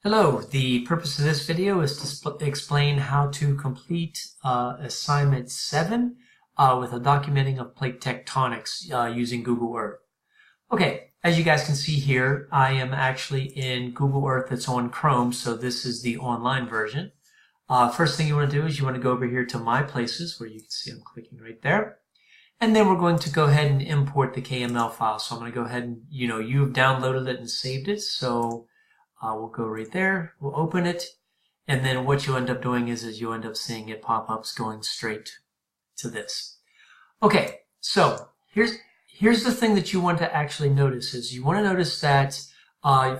Hello, the purpose of this video is to explain how to complete assignment 7 with a documenting of plate tectonics using Google Earth. Okay, as you guys can see here, I am actually in Google Earth. It's on Chrome, so this is the online version. First thing you want to do is you want to go over here to My Places, where you can see I'm clicking right there. And then we're going to go ahead and import the KML file. So I'm going to go ahead and, you've downloaded it and saved it, so we'll go right there, we'll open it, and then what you end up doing is you end up seeing it pop-ups going straight to this. Okay, so here's the thing that you want to actually notice is you want to notice that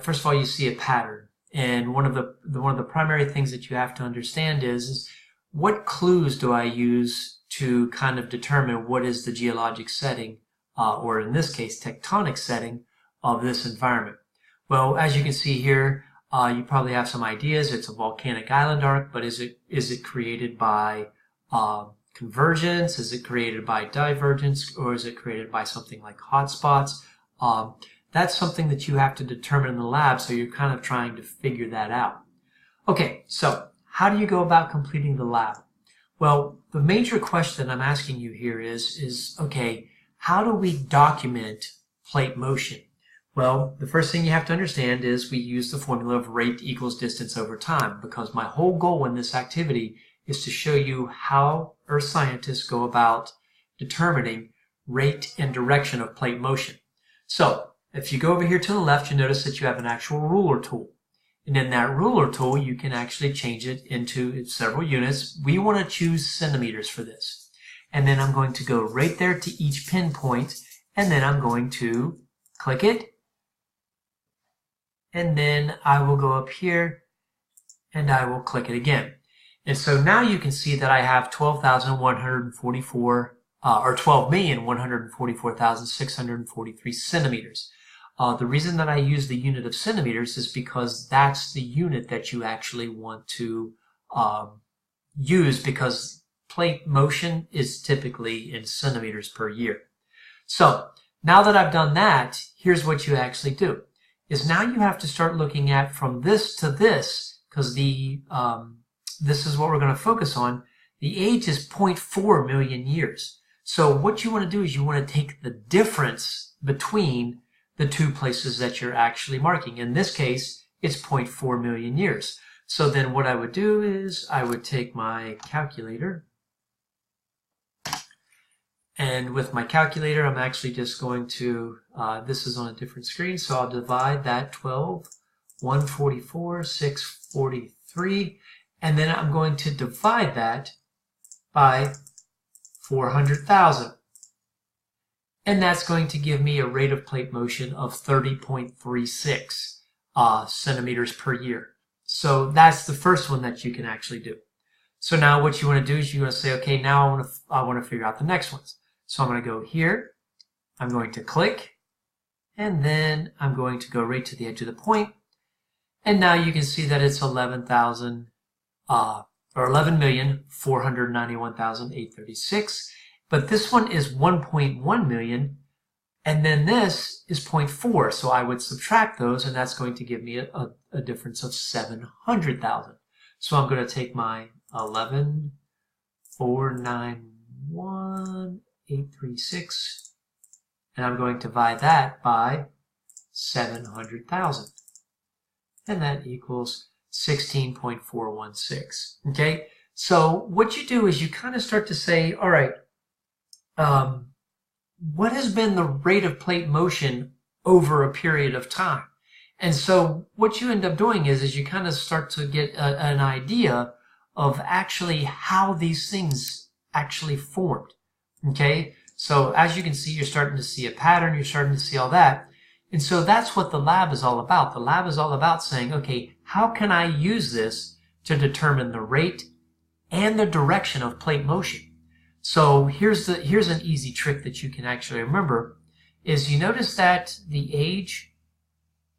first of all you see a pattern, and one of the primary things that you have to understand is what clues do I use to kind of determine what is the geologic setting, or in this case tectonic setting of this environment. Well, as you can see here, you probably have some ideas. It's a volcanic island arc, but is it created by convergence? Is it created by divergence? Or is it created by something like hotspots? That's something that you have to determine in the lab, so you're kind of trying to figure that out. Okay, so how do you go about completing the lab? Well, the major question I'm asking you here is okay, how do we document plate motion? Well, the first thing you have to understand is we use the formula of rate equals distance over time, because my whole goal in this activity is to show you how earth scientists go about determining rate and direction of plate motion. So, if you go over here to the left, you notice that you have an actual ruler tool. And in that ruler tool, you can actually change it into several units. We want to choose centimeters for this. And then I'm going to go right there to each pinpoint, and then I'm going to click it. And then I will go up here and I will click it again. And so now you can see that I have 12,144 or 12,144,643 centimeters. The reason that I use the unit of centimeters is because that's the unit that you actually want to use, because plate motion is typically in centimeters per year. So now that I've done that, here's what you actually do. Is now you have to start looking at from this to this, because this is what we're going to focus on. The age is 0.4 million years. So what you want to do is you want to take the difference between the two places that you're actually marking. In this case, it's 0.4 million years. So then what I would do is I would take my calculator, and with my calculator, I'm actually just going to, this is on a different screen, so I'll divide that 12,144, 643, and then I'm going to divide that by 400,000. And that's going to give me a rate of plate motion of 30.36 centimeters per year. So that's the first one that you can actually do. So now what you want to do is you want to say, okay, now I want to figure out the next ones. So I'm going to go here, I'm going to click, and then I'm going to go right to the edge of the point. And now you can see that it's 11,491,836. But this one is 1.1 million, and then this is 0.4. So I would subtract those, and that's going to give me a difference of 700,000. So I'm going to take my 11,491,836, and I'm going to divide that by 700,000. And that equals 16.416. Okay? So what you do is you kind of start to say, all right, what has been the rate of plate motion over a period of time? And so what you end up doing is you kind of start to get an idea of actually how these things actually formed. Okay? So as you can see, you're starting to see a pattern, you're starting to see all that. And so that's what the lab is all about. The lab is all about saying, okay, how can I use this to determine the rate and the direction of plate motion? So here's an easy trick that you can actually remember, is you notice that the age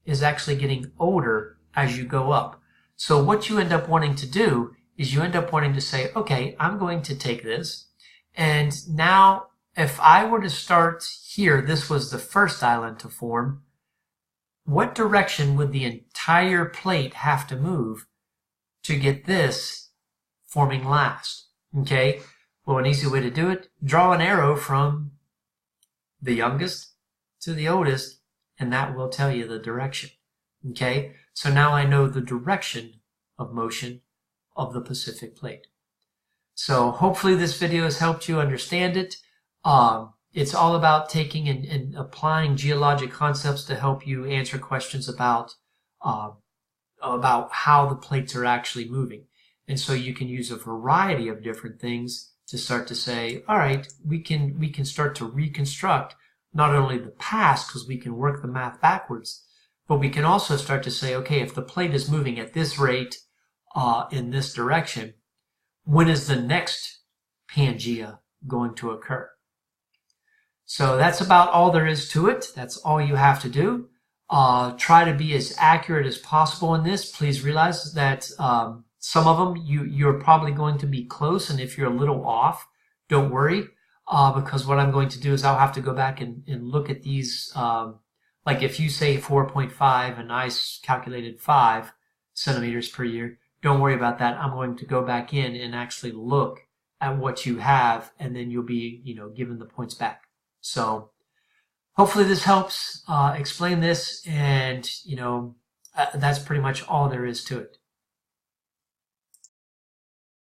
is actually getting older as you go up. So what you end up wanting to do is you end up wanting to say, okay, I'm going to take this, and now if I were to start here, this was the first island to form, what direction would the entire plate have to move to get this forming last? Okay, well, an easy way to do it, draw an arrow from the youngest to the oldest, and that will tell you the direction. Okay, so now I know the direction of motion of the Pacific Plate. So hopefully this video has helped you understand it. It's all about taking and applying geologic concepts to help you answer questions about how the plates are actually moving. And so you can use a variety of different things to start to say, all right, we can start to reconstruct not only the past, because we can work the math backwards, but we can also start to say, okay, if the plate is moving at this rate in this direction, when is the next Pangea going to occur? So that's about all there is to it. That's all you have to do. Try to be as accurate as possible in this. Please realize that some of them you're probably going to be close, and if you're a little off, don't worry, because what I'm going to do is I'll have to go back and look at these. Like if you say 4.5 and I calculated 5 centimeters per year, don't worry about that. I'm going to go back in and actually look at what you have, and then you'll be, given the points back. So hopefully this helps explain this, and that's pretty much all there is to it.